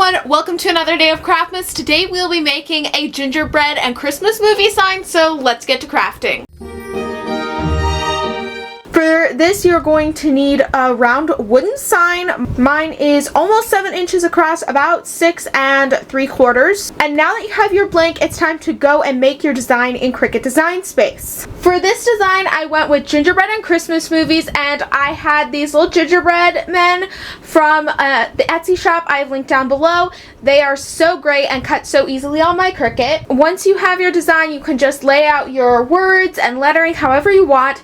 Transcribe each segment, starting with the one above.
everyone, welcome to another day of Craftmas. Today we'll be making a gingerbread and Christmas movie sign, so let's get to crafting. For this, you're going to need a round wooden sign. Mine is almost 7 inches across, about 6 3/4. And now that you have your blank, it's time to go and make your design in Cricut Design Space. For this design, I went with gingerbread and Christmas movies, and I had these little gingerbread men from the Etsy shop I've linked down below. They are so great and cut so easily on my Cricut. Once you have your design, you can just lay out your words and lettering however you want.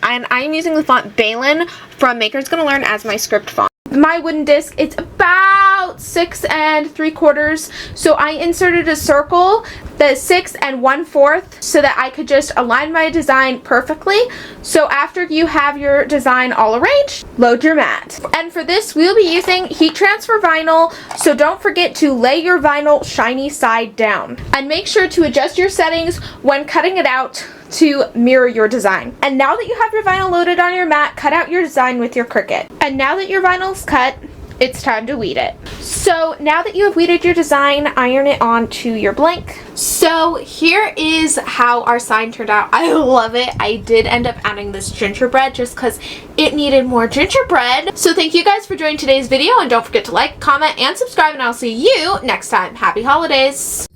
And I'm using the font Balin from Maker's Gonna Learn as my script font. My wooden disc, it's about 6 3/4, so I inserted a circle that is 6 1/4 so that I could just align my design perfectly. So after you have your design all arranged, load your mat. And for this, we'll be using heat transfer vinyl, so don't forget to lay your vinyl shiny side down. And make sure to adjust your settings when cutting it out to mirror your design. And now that you have your vinyl loaded on your mat, cut out your design with your Cricut. And now that your vinyl's cut, it's time to weed it. So now that you have weeded your design, iron it onto your blank. So here is how our sign turned out. I love it. I did end up adding this gingerbread just because it needed more gingerbread. So thank you guys for joining today's video, and don't forget to like, comment, and subscribe, and I'll see you next time. Happy holidays!